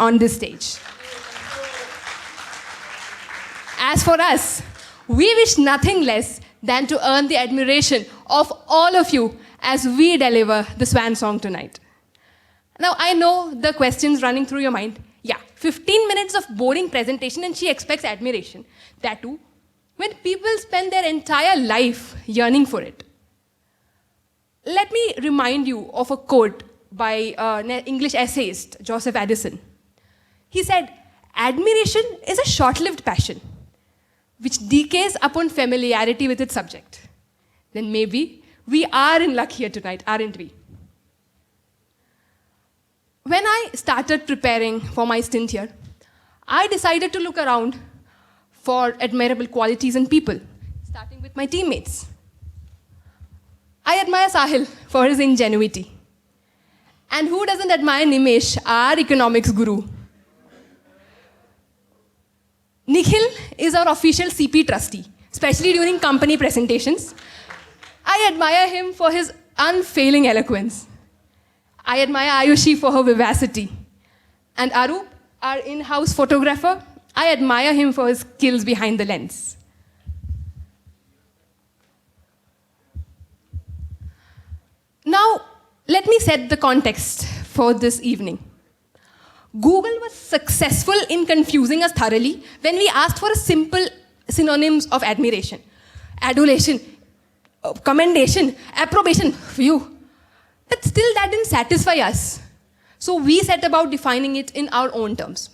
on this stage. As for us, we wish nothing less than to earn the admiration of all of you as we deliver the Swan song tonight. Now, I know the questions running through your mind. Yeah, 15 minutes of boring presentation and she expects admiration. That too, when people spend their entire life yearning for it. Let me remind you of a quote by an English essayist, Joseph Addison. He said, "Admiration is a short-lived passion which decays upon familiarity with its subject." Then maybe we are in luck here tonight, aren't we? When I started preparing for my stint here, I decided to look around for admirable qualities in people, starting with my teammates. I admire Sahil for his ingenuity. And who doesn't admire Nimesh, our economics guru? Nikhil is our official CP trustee, especially during company presentations. I admire him for his unfailing eloquence. I admire Ayushi for her vivacity. And Arup, our in-house photographer, I admire him for his skills behind the lens. Now, let me set the context for this evening. Google was successful in confusing us thoroughly when we asked for a simple synonyms of admiration. Adulation, commendation, approbation, phew. But still that didn't satisfy us. So we set about defining it in our own terms.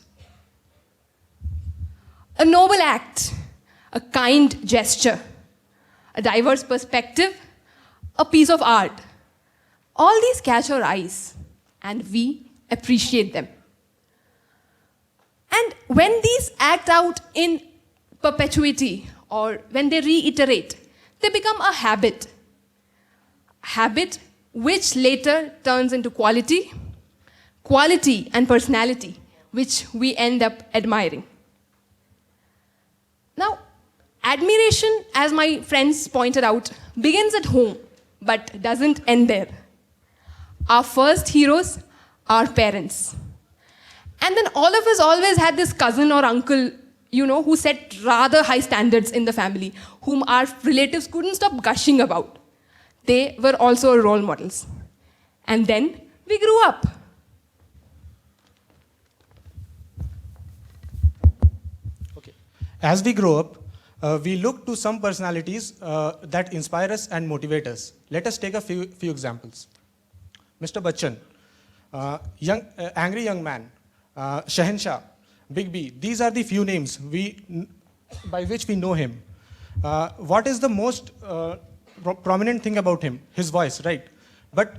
A noble act, a kind gesture, a diverse perspective, a piece of art. All these catch our eyes and we appreciate them. And when these act out in perpetuity or when they reiterate, they become a habit. Habit which later turns into quality, quality and personality, which we end up admiring. Now, admiration, as my friends pointed out, begins at home, but doesn't end there. Our first heroes are parents. And then all of us always had this cousin or uncle, who set rather high standards in the family, whom our relatives couldn't stop gushing about. They were also role models. And then we grew up. Okay. As we grow up, we look to some personalities that inspire us and motivate us. Let us take a few examples. Mr. Bachchan, angry young man, Shahenshah, Big B. These are the few names by which we know him. What is the most prominent thing about him? His voice, right? But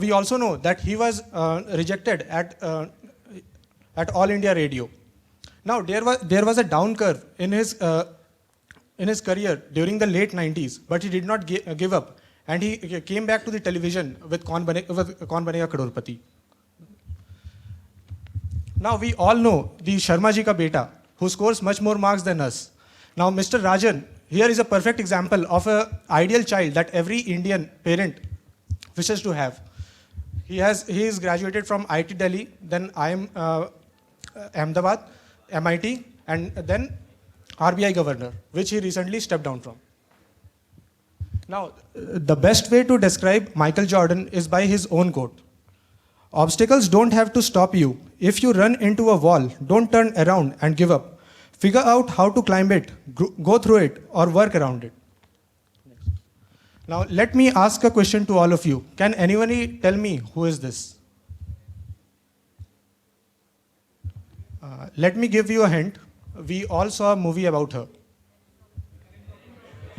we also know that he was rejected at All India Radio. Now there was a down curve in his career during the late 90s, but he did not give up, and he came back to the television with Kaun Banega Crorepati. Now we all know the Sharma ji ka beta, who scores much more marks than us. Now Mr. Rajan, here is a perfect example of an ideal child that every Indian parent wishes to have. He is graduated from IIT Delhi, then IIM Ahmedabad, MIT, and then RBI governor, which he recently stepped down from. Now, the best way to describe Michael Jordan is by his own quote. Obstacles don't have to stop you. If you run into a wall, don't turn around and give up. Figure out how to climb it, go through it, or work around it. Now, let me ask a question to all of you. Can anybody tell me who is this? Let me give you a hint. We all saw a movie about her.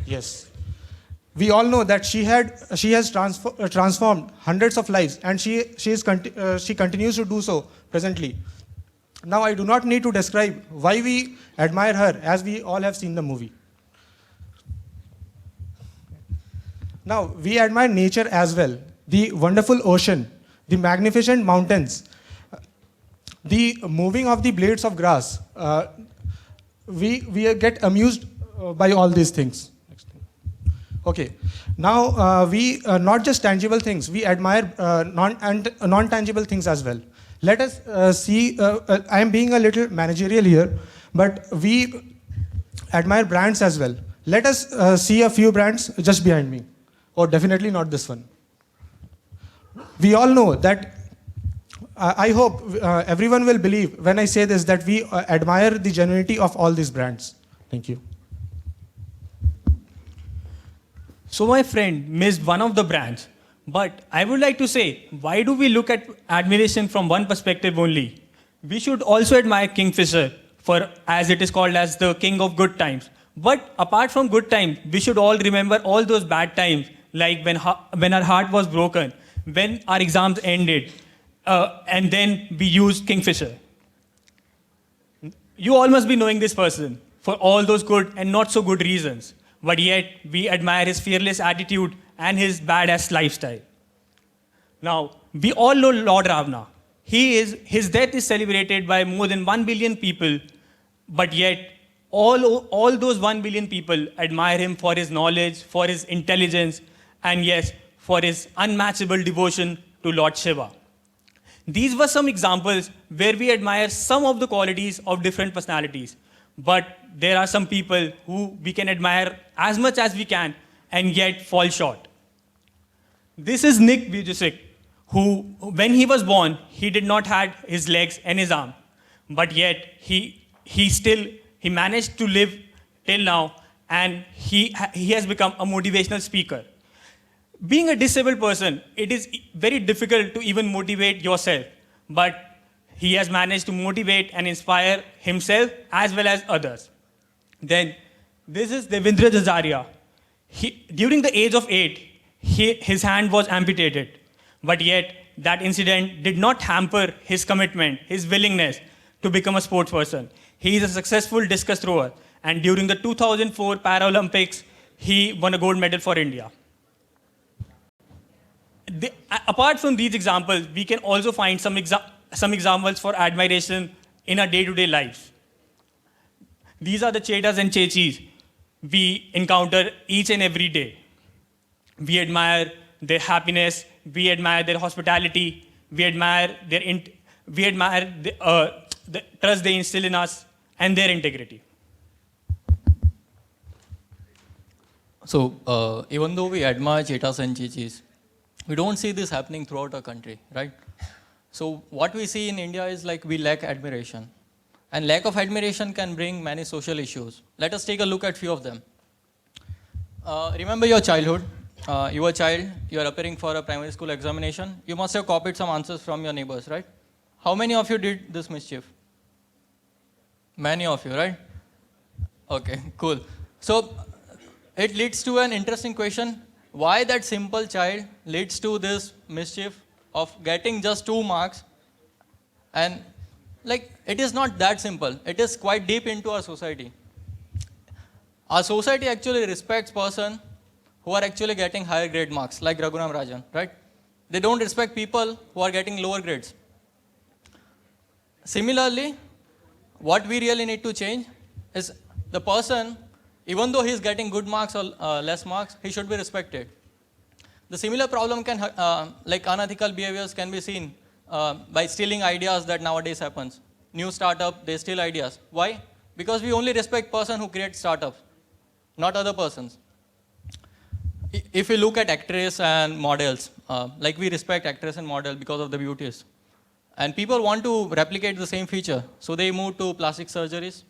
Yes. We all know that she has transformed hundreds of lives, and she continues to do so presently. Now, I do not need to describe why we admire her, as we all have seen the movie. Now, we admire nature as well. The wonderful ocean, the magnificent mountains, the moving of the blades of grass. We get amused by all these things. Okay, now we not just tangible things, we admire non-tangible things as well. Let us see, I am being a little managerial here, but we admire brands as well. Let us see a few brands just behind me. Or definitely not this one. We all know that, I hope everyone will believe when I say this, that we admire the genuinity of all these brands. Thank you. So my friend missed one of the brands. But I would like to say, why do we look at admiration from one perspective only? We should also admire Kingfisher, for as it is called as the king of good times. But apart from good times, we should all remember all those bad times, like when our heart was broken, when our exams ended, and then we used Kingfisher. You all must be knowing this person for all those good and not so good reasons. But yet, we admire his fearless attitude and his badass lifestyle. Now, we all know Lord Ravana. His death is celebrated by more than 1 billion people, but yet all those 1 billion people admire him for his knowledge, for his intelligence, and yes, for his unmatchable devotion to Lord Shiva. These were some examples where we admire some of the qualities of different personalities. But there are some people who we can admire as much as we can and yet fall short. This is Nick Vujicic, who, when he was born, he did not have his legs and his arm. But yet, he managed to live till now, and he has become a motivational speaker. Being a disabled person, it is very difficult to even motivate yourself. But he has managed to motivate and inspire himself as well as others. Then, this is Devendra Jajaria. During the age of 8, his hand was amputated. But yet, that incident did not hamper his commitment, his willingness to become a sports person. He is a successful discus thrower. And during the 2004 Paralympics, he won a gold medal for India. Apart from these examples, we can also find some examples for admiration in our day-to-day lives. These are the Chetas and Chechis we encounter each and every day. We admire their happiness, we admire their hospitality, we admire the trust they instill in us, and their integrity. So, even though we admire Chetas and Chechis, we don't see this happening throughout our country, right? So, what we see in India is like we lack admiration. And lack of admiration can bring many social issues. Let us take a look at few of them. Remember your childhood. You were a child, you are appearing for a primary school examination. You must have copied some answers from your neighbors, right? How many of you did this mischief? Many of you, right? Okay, cool. So, it leads to an interesting question. Why that simple child leads to this mischief of getting just 2 marks? And like, it is not that simple. It is quite deep into our society. Our society actually respects person who are actually getting higher grade marks, like Raghuram Rajan, right? They don't respect people who are getting lower grades. Similarly, what we really need to change is the person, even though he is getting good marks or less marks, he should be respected. The similar problem can, like unethical behaviors can be seen by stealing ideas that nowadays happens. New startup, they steal ideas. Why? Because we only respect person who creates startups, not other persons. If we look at actress and models, like we respect actress and model because of the beauties. And people want to replicate the same feature. So they move to plastic surgeries,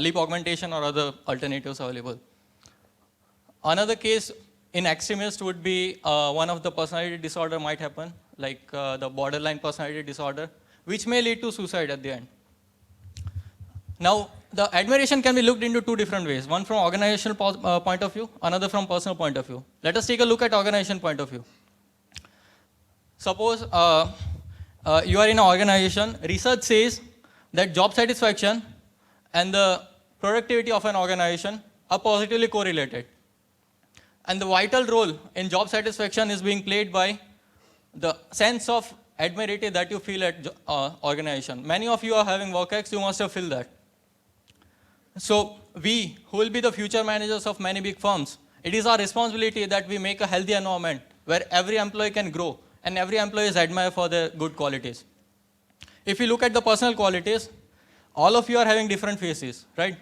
lip augmentation or other alternatives available. Another case in extremist would be one of the personality disorder might happen, like the borderline personality disorder, which may lead to suicide at the end. Now, the admiration can be looked into 2 different ways. One from organizational point of view, another from personal point of view. Let us take a look at organization point of view. Suppose you are in an organization, research says that job satisfaction and the productivity of an organization are positively correlated. And the vital role in job satisfaction is being played by the sense of admirability that you feel at organization. Many of you are having WorkX, you must have felt that. So we, who will be the future managers of many big firms, it is our responsibility that we make a healthy environment where every employee can grow and every employee is admired for their good qualities. if you look at the personal qualities, all of you are having different faces, right?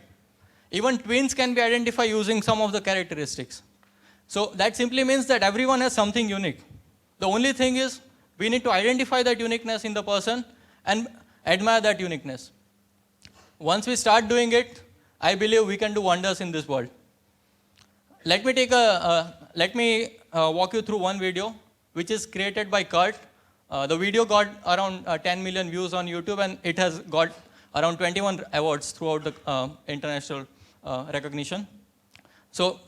Even twins can be identified using some of the characteristics. So that simply means that everyone has something unique. The only thing is we need to identify that uniqueness in the person and admire that uniqueness. Once we start doing it, I believe we can do wonders in this world. Let me walk you through one video which is created by Kurt. The video got around 10 million views on YouTube, and it has got around 21 awards throughout the international recognition. So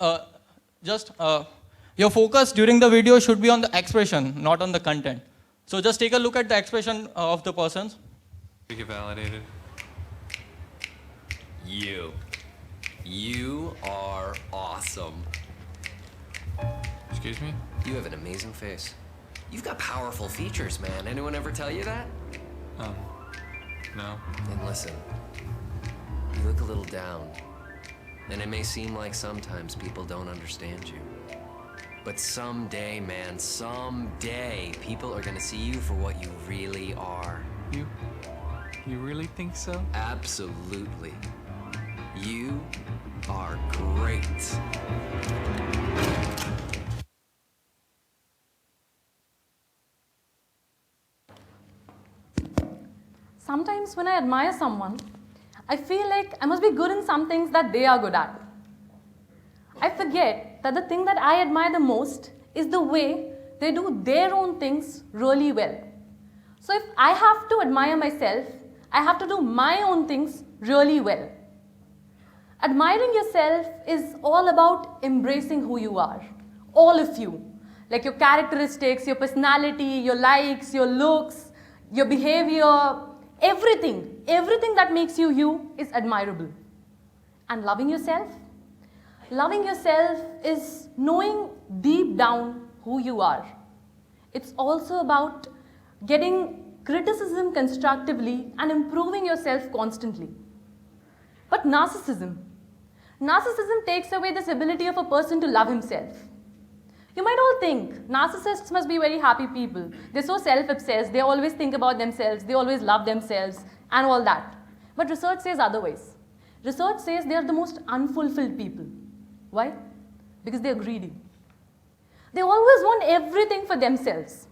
your focus during the video should be on the expression, not on the content. So just take a look at the expression of the persons. We get validated. You are awesome. Excuse me? You have an amazing face. You've got powerful features, man. Anyone ever tell you that? No. And listen, you look a little down. And it may seem like sometimes people don't understand you. But someday, man, someday, people are gonna see you for what you really are. You really think so? Absolutely. You are great. Sometimes when I admire someone, I feel like I must be good in some things that they are good at. I forget that the thing that I admire the most is the way they do their own things really well. So if I have to admire myself, I have to do my own things really well. Admiring yourself is all about embracing who you are, all of you. Like your characteristics, your personality, your likes, your looks, your behavior, everything that makes you you is admirable. And loving yourself is knowing deep down who you are. It's also about getting criticism constructively and improving yourself constantly. But narcissism takes away this ability of a person to love himself. You might all think narcissists must be very happy people. They're so self-obsessed, they always think about themselves, they always love themselves, and all that. But research says otherwise. Research says they are the most unfulfilled people. Why? Because they're greedy. They always want everything for themselves.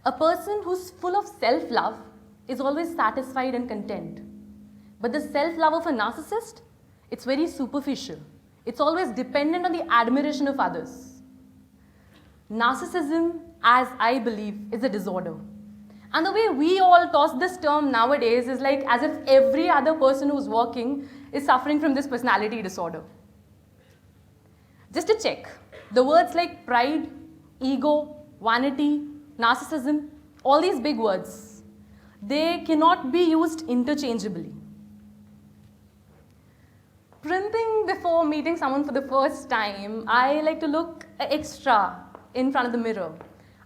A person who's full of self-love is always satisfied and content. But the self-love of a narcissist, it's very superficial. It's always dependent on the admiration of others. Narcissism, as I believe, is a disorder. And the way we all toss this term nowadays is like as if every other person who's working is suffering from this personality disorder. Just to check, the words like pride, ego, vanity, narcissism, all these big words, they cannot be used interchangeably. Primping before meeting someone for the first time, I like to look extra in front of the mirror.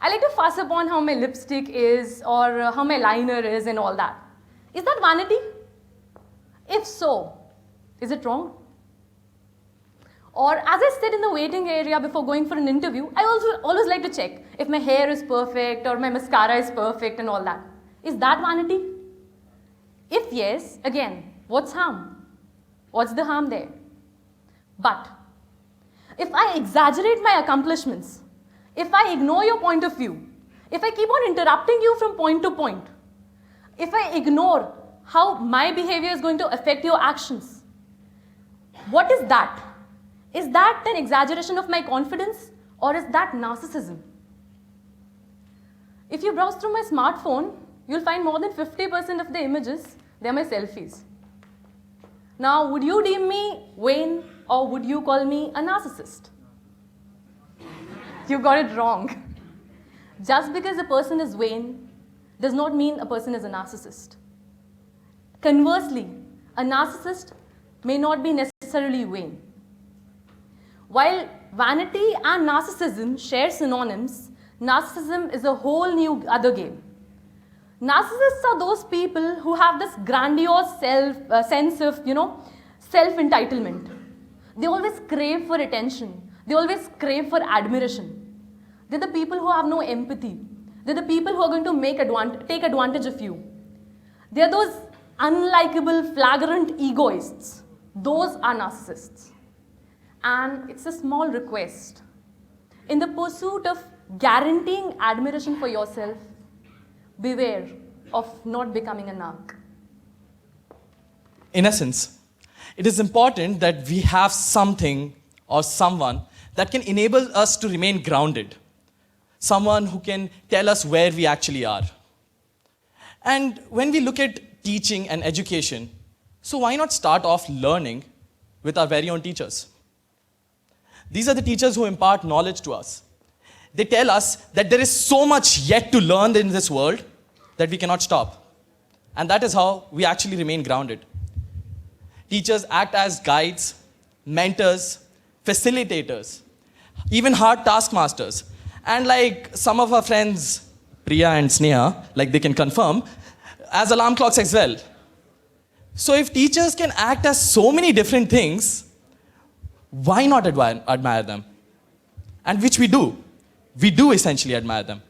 I like to fuss upon how my lipstick is or how my liner is and all that. Is that vanity? If so, is it wrong? Or as I sit in the waiting area before going for an interview, I also always like to check if my hair is perfect or my mascara is perfect and all that. Is that vanity? If yes, again, what's harm? What's the harm there? But if I exaggerate my accomplishments, if I ignore your point of view, if I keep on interrupting you from point to point, if I ignore how my behavior is going to affect your actions, what is that? Is that an exaggeration of my confidence, or is that narcissism? If you browse through my smartphone, you'll find more than 50% of the images, they're my selfies. Now, would you deem me vain, or would you call me a narcissist? You got it wrong. Just because a person is vain does not mean a person is a narcissist. Conversely, a narcissist may not be necessarily vain. While vanity and narcissism share synonyms, narcissism is a whole new other game. Narcissists are those people who have this grandiose sense of, self-entitlement. They always crave for attention. They always crave for admiration. They're the people who have no empathy. They're the people who are going to take advantage of you. They're those unlikable, flagrant egoists. Those are narcissists. And it's a small request. In the pursuit of guaranteeing admiration for yourself, beware of not becoming a narc. In essence, it is important that we have something or someone that can enable us to remain grounded. Someone who can tell us where we actually are. And when we look at teaching and education, so why not start off learning with our very own teachers? These are the teachers who impart knowledge to us. They tell us that there is so much yet to learn in this world that we cannot stop. And that is how we actually remain grounded. Teachers act as guides, mentors, facilitators, even hard taskmasters. And like some of our friends, Priya and Sneha, like they can confirm, as alarm clocks as well. So if teachers can act as so many different things, why not admire them? And which we do. We do essentially admire them.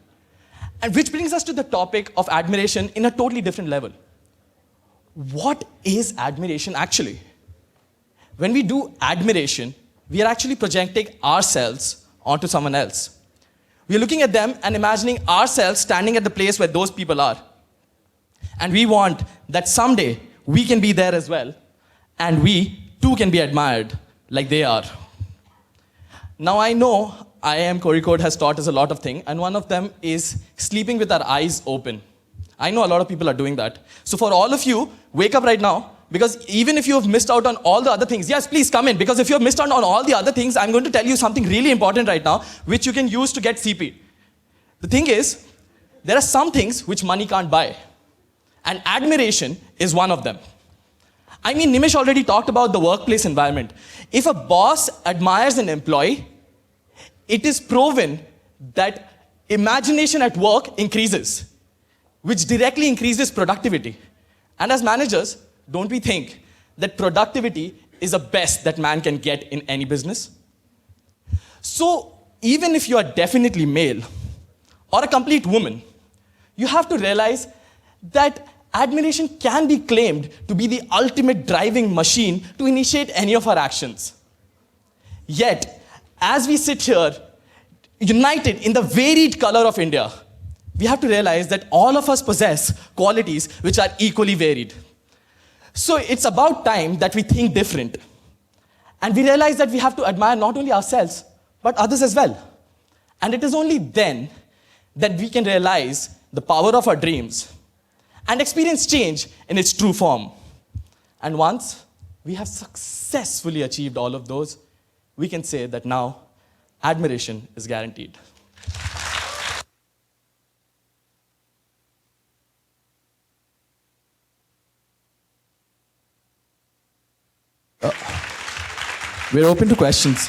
And which brings us to the topic of admiration in a totally different level. What is admiration actually? When we do admiration, we are actually projecting ourselves onto someone else. We are looking at them and imagining ourselves standing at the place where those people are. And we want that someday we can be there as well, and we too can be admired like they are. Now I know IIM Kozhikode has taught us a lot of things, and one of them is sleeping with our eyes open. I know a lot of people are doing that. So for all of you, wake up right now, because even if you have missed out on all the other things, yes, please come in, because if you have missed out on all the other things, I'm going to tell you something really important right now, which you can use to get CP. The thing is, there are some things which money can't buy, and admiration is one of them. I mean, Nimish already talked about the workplace environment. If a boss admires an employee, it is proven that imagination at work increases, which directly increases productivity. And as managers, don't we think that productivity is the best that man can get in any business? So even if you are definitely male or a complete woman, you have to realize that admiration can be claimed to be the ultimate driving machine to initiate any of our actions. Yet, as we sit here, united in the varied color of India, we have to realize that all of us possess qualities which are equally varied. So it's about time that we think different. And we realize that we have to admire not only ourselves, but others as well. And it is only then that we can realize the power of our dreams and experience change in its true form. And once we have successfully achieved all of those, we can say that now admiration is guaranteed. We're open to questions.